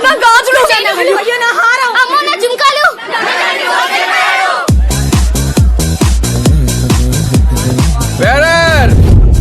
నా గాజులు, అయ్యో నా హారం, అమ్మో నా జుంకాలు.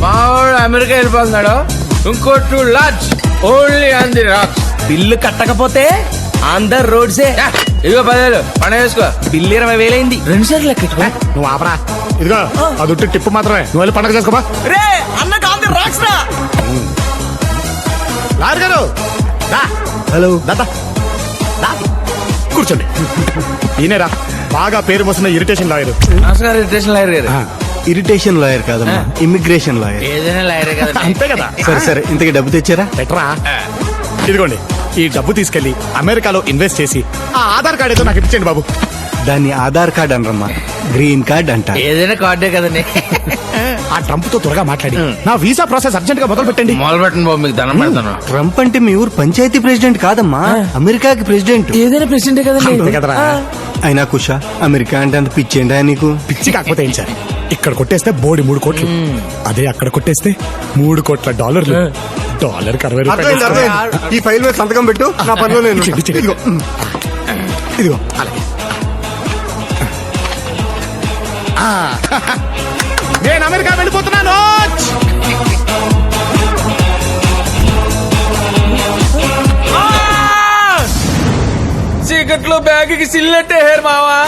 మావాడు అమెరికా వెళ్ళిపోతున్నాడు. ఇంకో 2 lakhs only on the rocks. Bill కట్టకపోతే ఆన్ ద రోడ్సే. ఇదిగో 10,000 పండుగ చేసుకో. బిల్లు 20,000 అయింది. 2 సార్లు లెక్క. నువ్వు ఆపరా. ఇదిగో అది ఉట్టి టిప్పు మాత్రమే. నువ్వు వెళ్ళి పండగ చేసుకోబా. రే అన్న ఆన్ ది రాక్స్ రా. లాయర్ గారు హలో దాదా కూర్చోండి. ఈయనరా బాగా పేరు వస్తున్న ఇరిటేషన్ లాయర్. నమస్కారం ఇరిటేషన్ లాయర్ గారు. ఇరిటేషన్ లాయర్ కాదమ్మా, ఇమిగ్రేషన్ లాయర్. ఏదైనా లాయరే కదా. అంతే కదా. సరే సరే, ఇంతకి డబ్బు తెచ్చారా? ఎట్రా ఇదిగోండి, ఈ డబ్బు తీసుకెళ్లి అమెరికాలో ఇన్వెస్ట్ చేసి ఆ ఆధార్ కార్డు ఏదో నాకు ఇప్పించండి బాబు. దాన్ని ఆధార్ కార్డ్ అనరమ్మా, గ్రీన్ కార్డ్ అంట. ఏదైనా కార్డే కదండి. ఆ ట్రంప్ తో త్వరగా మాట్లాడి నా వీసా ప్రాసెస్ అర్జెంట్ గా మొదలు పెట్టండి. మొదలు పెట్టండి బాబు, మీకు దండం పెడతాను. ట్రంప్ అంటే మీ ఊరు పంచాయతీ ప్రెసిడెంట్ కాదమ్మా, అమెరికాకి ప్రెసిడెంట్. ఏదైనా ప్రెసిడెంట్ అంతే కదండి. కదరా. అయినా కుషా, అమెరికా అంటే అంత పిచ్చేండా నీకు? పిచ్చి కాకపోతే ఏం సార్, ఇక్కడ కొట్టేస్తే బోడి 3 కోట్లు, అదే అక్కడ కొట్టేస్తే $3 కోట్ల. డాలర్ 60 రూపాయలు. ఈ ఫైల్ మీద సంతకం పెట్టు, నా పనిలో నేను. ఇదిగో అలాగే. నేను అమెరికా వెళ్ళిపోతున్నాను. చీకట్లో బ్యాగ్ కి సిల్లెట్టే హేర్ మావా.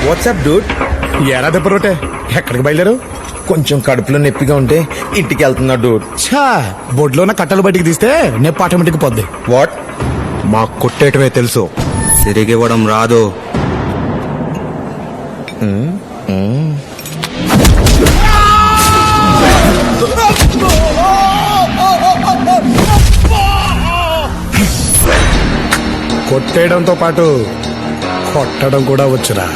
WhatsApp Dude. ఎరా దెబ్బ రోటే, ఎక్కడికి బయలుదేరు? కొంచెం కడుపులో నొప్పిగా ఉంటే ఇంటికి వెళ్తున్నా డూడ్. ఛా, బొడ్లో ఉన్న కట్టలు బయటికి తీస్తే నొప్పి ఆటోమేటిక్ పోద్ది. వాట్? మాకు కొట్టేయటమే తెలుసు, తిరిగివ్వడం రాదు. కొట్టేయడంతో పాటు కొట్టడం కూడా వచ్చురా.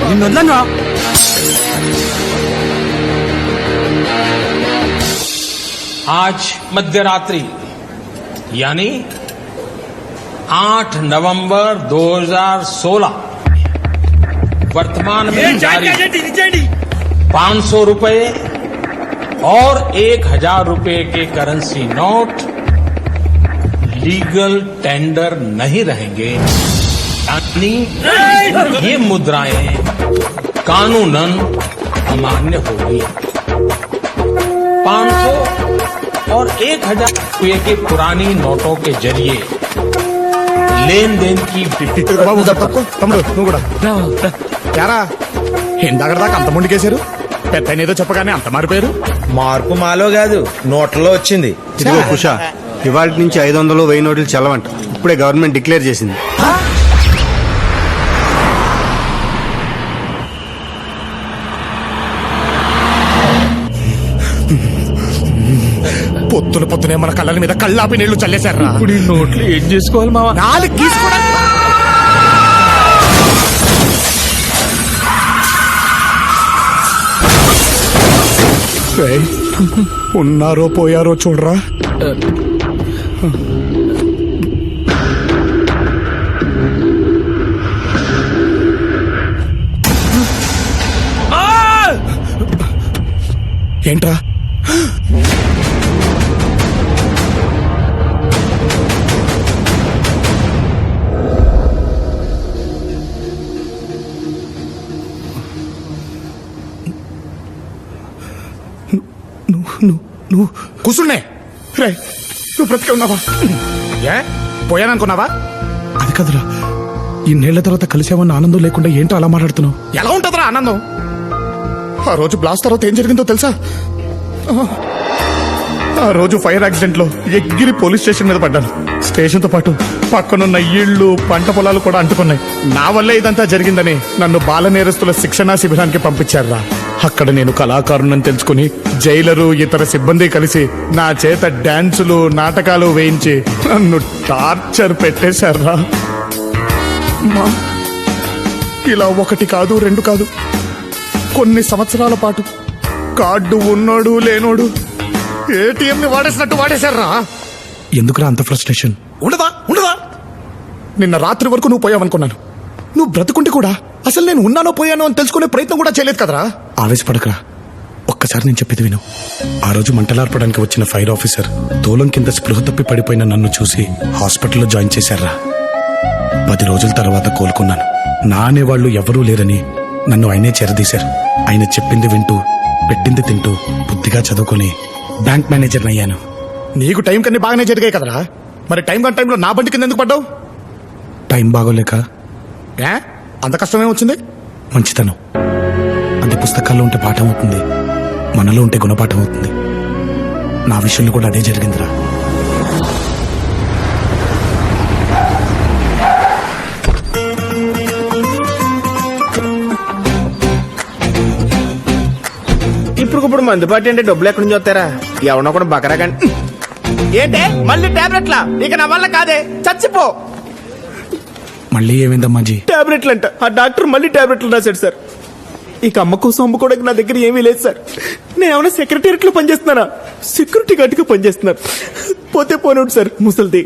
నిన్నొద్దన్నా. आज मध्यरात्रि यानी 8 नवंबर 2016 वर्तमान में जारी 500 रुपए और 1000 रुपए के करेंसी नोट लीगल टेंडर नहीं रहेंगे, यानी ये मुद्राएं कानूनन अमान्य होगी। 500 और 1000 रुपये के पुरानी नोटों के जरिए लेन देन की బాబు తక్కువ. తమ్ముడు నువ్వు కూడా యారా, ఇందాక అంత ముందుకేశారు, పెద్ద ఏదో చెప్పగానే అంత మారిపోయారు. మార్పు మాలో కాదు, నోట్లలో వచ్చింది. ఇదిగో కుషా, ఇవాళ నుంచి 500, 1000 నోట్లు చల్లవంట. ఇప్పుడే గవర్నమెంట్ డిక్లేర్ చేసింది. పొద్దునే మన కళ్ళ మీద కళ్ళాపి నీళ్లు చల్లేశారా. ఇప్పుడు ఈ నోట్లు ఏం చేసుకోవాలి మావా? 4 తీసుకోవడానికి ఉన్నారో పోయారో చూడరా. ఏంట్రా నువ్వు కూర్చున్నే రే నువ్వు బ్రతికే ఉన్నావా ఏ పోయాననుకున్నావా అది కదరా ఇన్నేళ్ల తర్వాత కలిసావన్న ఆనందం లేకుండా ఏంటో అలా మాట్లాడుతున్నావు ఎలా ఉంటుందిరా ఆనందం ఆ రోజు బ్లాస్ట్ తర్వాత ఏం జరిగిందో తెలుసా ఆ రోజు ఫైర్ యాక్సిడెంట్ లో ఎగిరి పోలీస్ స్టేషన్ మీద పడ్డాను స్టేషన్ తో పాటు పక్కనున్న ఇళ్ళు పంట పొలాలు కూడా అంటుకున్నాయి నా వల్లే ఇదంతా జరిగిందని నన్ను బాల నేరస్తుల శిక్షణా శిబిరానికి పంపించారా అక్కడ నేను కళాకారుణ్ణని తెలుసుకుని జైలరు ఇతర సిబ్బంది కలిసి నా చేత డాన్సులు నాటకాలు వేయించి నన్ను టార్చర్ పెట్టేశారా ఇలా ఒకటి కాదు రెండు కాదు కొన్ని సంవత్సరాల పాటు కార్డు ఉన్నోడు లేనోడు ఏటీఎం ని వాడేసినట్టు వాడేశారా ఎందుకురా అంత ఫ్రస్ట్రేషన్ ఉండదా ఉండదా నిన్న రాత్రి వరకు నువ్వు పోయావనుకున్నాను నువ్వు బ్రతుకుంటే కూడా అసలు నేను ఉన్నానో పోయానో అని తెలుసుకునే ప్రయత్నం కూడా చేయలేదు కదరా ఆవేశపడకరా ఒక్కసారి నేను చెప్పేది విను ఆ రోజు మంటలార్పడానికి వచ్చిన ఫైర్ ఆఫీసర్ తోలం కింద స్పృహ తప్పి పడిపోయిన నన్ను చూసి హాస్పిటల్లో జాయిన్ చేశారా 10 రోజుల తర్వాత కోలుకున్నాను నా అనేవాళ్లు ఎవరూ లేరని నన్ను ఆయనే చేరదీశారు ఆయన చెప్పింది వింటూ పెట్టింది తింటూ బుద్ధిగా చదువుకుని బ్యాంక్ మేనేజర్ అయ్యాను నీకు టైం కన్నా బాగానే జరిగాయి కదరా మరి టైం కన్నా టైంలో నా బండి కింద ఎందుకు పడ్డావు టైం బాగోలేక ఏ అంత కష్టమే వచ్చింది మంచితనం అది పుస్తకాల్లో ఉంటే పాఠం అవుతుంది మనలో ఉంటే గుణపాఠం అవుతుంది నా విషయంలో కూడా అదే జరిగిందిరా ఇప్పుడు మందుబాటి అంటే డబ్బులు ఎక్కడి నుంచి వస్తారా ఎవరినో కూడా బకరా కానీ ఏంటే మళ్ళీ టాబ్లెట్లా ఇక నా వల్ల కాదే చచ్చిపో మళ్ళీ ఏమైందమ్మా జీ టాబ్లెట్లు అంట ఆ డాక్టర్ మళ్ళీ టాబ్లెట్లు రాశాడు సార్ ఇక అమ్మ కోసం అమ్ముకోవడానికి నా దగ్గర ఏమీ లేదు సార్ నేను ఏమైనా సెక్రటేరియట్ లో పనిచేస్తున్నానా సెక్యూరిటీ గార్డ్గా పనిచేస్తున్నాను పోతే పోనివ్వండి సార్ ముసలిది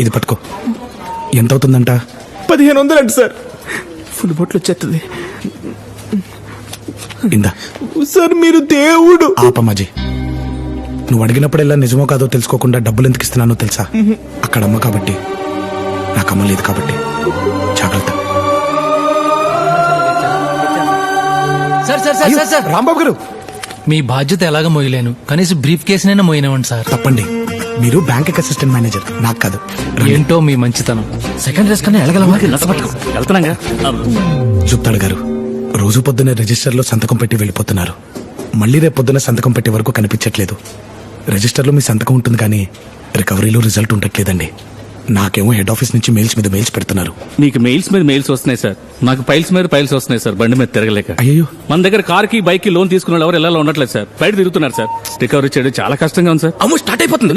ఇది పట్టుకో ఎంత అవుతుందంట 1500 అంట సార్ ఫుల్ బొట్లు వచ్చేస్తుంది ఇందా సార్ మీరు దేవుడు ఆపమాజీ నువ్వు అడిగినప్పుడెల్లా నిజమో కాదో తెలుసుకోకుండా డబ్బులు ఎందుకు ఇస్తున్నానో తెలుసా అక్కడ అమ్మ కాబట్టి నాకు అమ్మ లేదు కాబట్టి జాగ్రత్త sir sir sir sir sir Rambabu గారు మీ బాధ్యత ఎలాగ మోయలేను కనీసం బ్రీఫ్ కేసునైనా మోయినవండి సార్ తప్పండి మీరు బ్యాంక్ అసిస్టెంట్ మేనేజర్ నాకు కాదు ఏంటో మీ మంచితనం సెకండ్ రేస్ కన్నా ఎలగలమా వెళ్తున్నాగా చెప్తాడు గారు రోజు పొద్దున్న రిజిస్టర్లో సంతకం పెట్టి వెళ్ళిపోతున్నారు మళ్ళీ రేపు పొద్దున్న సంతకం పెట్టే వరకు కనిపించట్లేదు రిజిస్టర్లో మీ సంతకం ఉంటుంది కానీ రికవరీలో రిజల్ట్ ఉండట్లేదండి నాకేమో హెడ్ ఆఫీస్ నుంచి మెయిల్స్ మీద మెయిల్స్ పెడుతున్నారు నీకు మెయిల్స్ మీద మెయిల్స్ వస్తున్నాయి సార్ నాకు ఫైల్స్ మీద ఫైల్స్ వస్తున్నాయి సార్ బండి మీద తిరగలేక అయ్యో మన దగ్గర కార్ కి బైక్ కి లోన్ తీసుకున్న ఎవరు ఎలా ఉండట్లేదు సార్ బయట తిరుగుతున్నారు సార్ రికవరీ చేయడం చాలా కష్టంగా ఉంది సార్ అమ్మో స్టార్ట్ అయిపోతుంది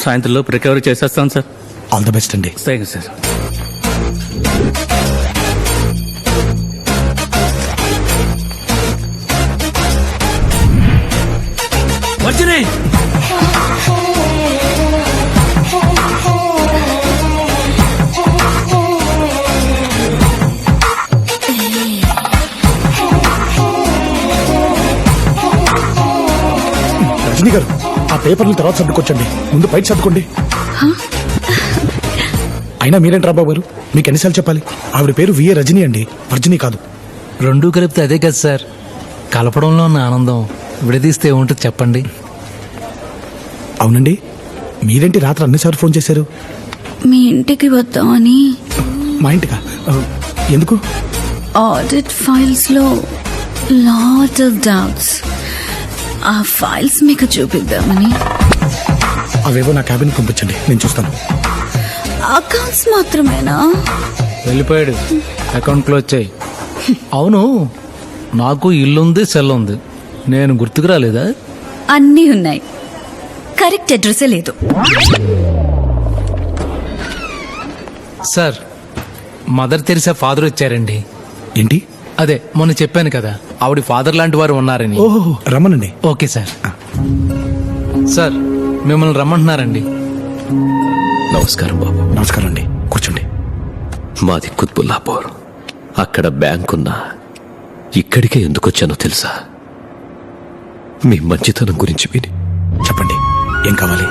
సాయంత్రం లోపు రికవరీ చేసేస్తాను సార్ ఆల్ ద బెస్ట్ అండి థ్యాంక్ యూ సార్ వచ్చినాయి రజనీ గారు ఆ పేపర్లు తర్వాత సర్దుకొచ్చండి ముందు బయట సర్దుకోండి అయినా మీరేంటి రాబాబు గారు మీకు ఎన్నిసార్లు చెప్పాలి ఆవిడ పేరు విఏ రజనీ అండి వర్జనీ కాదు రెండూ కలిపితే అదే కదా సార్ కలపడంలో ఉన్న ఆనందం విడదీస్తే ఏముంటుంది చెప్పండి అవునండి మీరేంటి రాత్రి అన్నిసార్లు ఫోన్ చేశారు మీ ఇంటికి వద్దామని మా ఇంటికా ఎందుకు ఆడిట్ ఫైల్స్ లో లాట్ ఆఫ్ డౌట్స్ ఆ ఫైల్స్ మీకు చూపిద్దామని అవేవో నా క్యాబిన్ పంపించండి నేను చూస్తాను అకౌంట్స్ మాత్రమేనా వెళ్ళిపోయాడు అకౌంట్ క్లోజ్ చేయి అవును నాకు ఇల్లుంది సెల్ ఉంది నేను గుర్తుకు రాలేదా అన్నీ ఉన్నాయి కరెక్ట్ అడ్రస్సే లేదు సార్ మదర్ తెరిసా ఫాదర్ వచ్చారండి ఏంటి అదే మొన్న చెప్పాను కదా ఆవిడ ఫాదర్ లాంటి వారు ఉన్నారని ఓహో రమ్మనండి ఓకే సార్ సార్ మిమ్మల్ని రమ్మంటున్నారండి నమస్కారం బాబు. నమస్కారం అండి కూర్చోండి. మాది కుత్బుల్లాపూర్. అక్కడ బ్యాంకున్నా ఇక్కడికే ఎందుకొచ్చానో తెలుసా? మీ మంచితనం గురించి విని. చెప్పండి, ఏం కావాలి?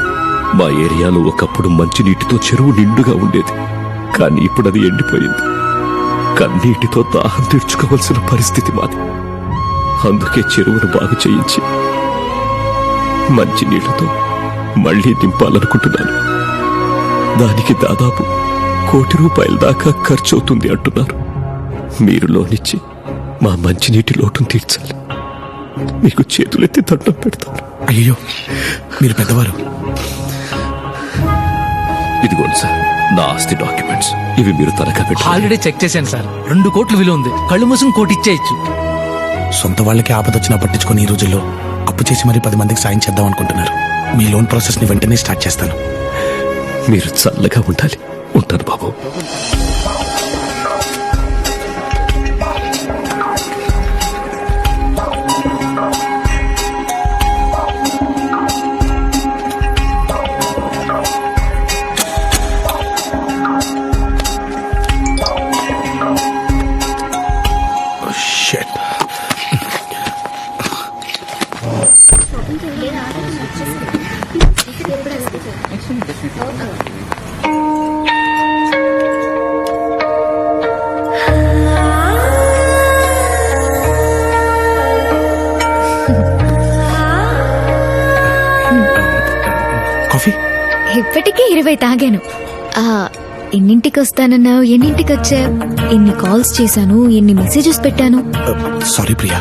మా ఏరియాలో ఒకప్పుడు మంచినీటితో చెరువు నిండుగా ఉండేది, కానీ ఇప్పుడు అది ఎండిపోయింది. కన్నీటితో దాహం తీర్చుకోవాల్సిన పరిస్థితి మాది. అందుకే చెరువును బాగు చేయించి మంచి నీళ్లతో మళ్లీ నింపాలనుకుంటున్నాను. దానికి దాదాపు ₹1,00,00,000 దాకా ఖర్చు అవుతుంది అంటున్నారు. మీరు లోనిచ్చి మా మంచినీటి లోటును తీర్చాలి. మీకు చేతులెత్తి దండం పెడతాను. అయ్యో మీరు పెద్దవారు. ఇదిగోండి సార్ నా ఆస్తి డాక్యుమెంట్స్. ఇవి మీరు తనఖా పెట్టాలి. ఆల్రెడీ చెక్ చేశాను సార్. 2 కోట్లు విలువ ఉంది. కళ్ళు మూసుకుని కోటి ఇచ్చేయచ్చు. సొంత వాళ్ళకి ఆపదొచ్చినా పట్టించుకొని ఈ రోజుల్లో అప్పు చేసి మరీ 10 మందికి సాయం చేద్దాం అనుకుంటున్నారు. మీ లోన్ ప్రాసెస్ ని వెంటనే స్టార్ట్ చేస్తాను. మీరు చల్లగా ఉండాలి. ఉంటాను బాబు. Shit. కాఫీ? ఇప్పటికే 20 తాగాను. ఎన్నింటికి వస్తానన్నావు? ఎన్నింటికి వచ్చా? ఎన్ని కాల్స్ చేశాను, ఎన్ని మెసేజెస్ పెట్టాను. సారీ ప్రియా,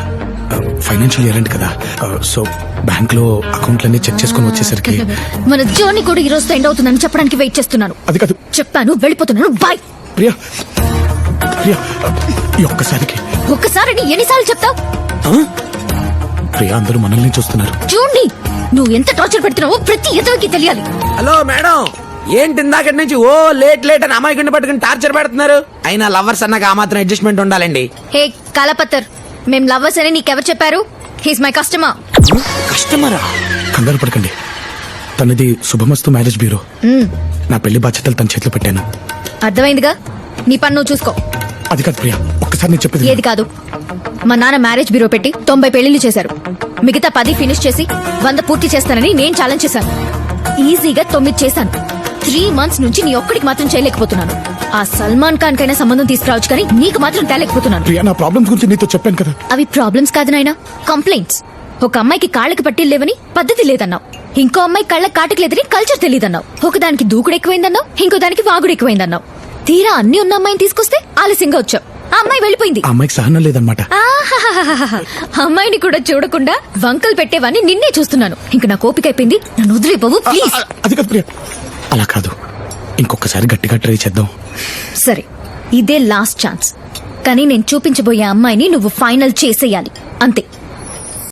ఫైనాన్షియల్ ఇయర్ కదా, సో బ్యాంక్ లో అకౌంట్లన్నీ చెక్ చేసుకుని వచ్చేసరికి మన జర్నీ కూడా ఈ రోజు ఎండ్ అవుతుందని చెప్పడానికి వెయిట్ చేస్తున్నాను. అది కాదు చెప్పాను, వెళ్ళిపోతున్నాను. బాయ్. ప్రియా. ప్రియా ఈ ఒక్కసారి ఎన్నిసార్లు చెప్తావు? ప్రియా అందరూ మనల్ని చూస్తున్నారు. చూడండి, నువ్వు ఎంత టార్చర్ పెడుతున్నావో ప్రతి ఎదవకి తెలియాలి. హలో మేడం, ఏంటి ఇందాకటి నుంచి ఓ లేట్ అని అమాయకుడిని పట్టుకుని టార్చర్ పెడుతున్నారు? అయినా లవర్స్ అన్నాక ఆ మాత్రం అడ్జస్ట్మెంట్ ఉండాలండి. హే కాలపత్తర్, మేం లవర్స్ అని నీకెవరు చెప్పారు? He's my customer. కస్టమరా? కంగారు పడకండి, తనది శుభమస్తు మ్యారేజ్ బ్యూరో. నా పెళ్లి బాధ్యతలు తన చేతిలో పెట్టాను. అర్థమైందిగా, నీ పని నువ్వు చూసుకో. అది కాదు ప్రియా, ఒక్కసారి నేను చెప్పేది. ఏది కాదు? మా నాన్న మ్యారేజ్ బ్యూరో పెట్టి 90 పెళ్లిళ్ళు చేశారు. మిగతా 10 ఫినిష్ చేసి 100 పూర్తి చేస్తానని నేను ఛాలెంజ్ చేశాను. ఈజీగా 9 చేశాను. 3 months నుంచి నీ ఒక్కడికి మాత్రం చేయలేకపోతున్నాను. ఆ సల్మాన్ ఖాన్ కైనా సంబంధం తీసుకురావచ్చు, కానీ నీకు మాత్రం తేలేకపోతున్నాను. ప్రియా, నా ప్రాబ్లమ్స్ గురించి నీతో చెప్పాను కదా. అవి ప్రాబ్లమ్స్ కాదు నాయనా, కంప్లైంట్స్. ఒక అమ్మాయికి కాళ్ళకి పట్టీలు లేవని పద్ధతి లేదన్నావు. ఇంకో అమ్మాయి కళ్ళకి కాటికి లేదని కల్చర్ తెలియదన్నావు. ఒకదానికి దూకుడు ఎక్కువైందన్నావు, ఇంకో దానికి వాగుడు ఎక్కువైందన్నావు. తీరా అన్ని ఉన్న అమ్మాయిని తీసుకొస్తే ఆలస్యంగా వచ్చావు. ఆ అమ్మాయి వెళ్ళిపోయింది. ఆ అమ్మాయికి సహనం లేదన్నమాట. ఆహాహాహాహా. అమ్మాయిని కూడా చూడకుండా వంకలు పెట్టేవాన్ని నిన్నే చూస్తున్నాను. ఇంక నా కోపిక అయిపోయింది, నన్ను వదిలేపోవు ప్లీజ్. అది కాదు ప్రియా, అలా కాదు, ఇంకొకసారి గట్టిగా ట్రై చేద్దాం. సరే, ఇదే లాస్ట్ ఛాన్స్. కానీ నేను చూపించబోయే అమ్మాయిని నువ్వు ఫైనల్ చేసేయాలి, అంతే.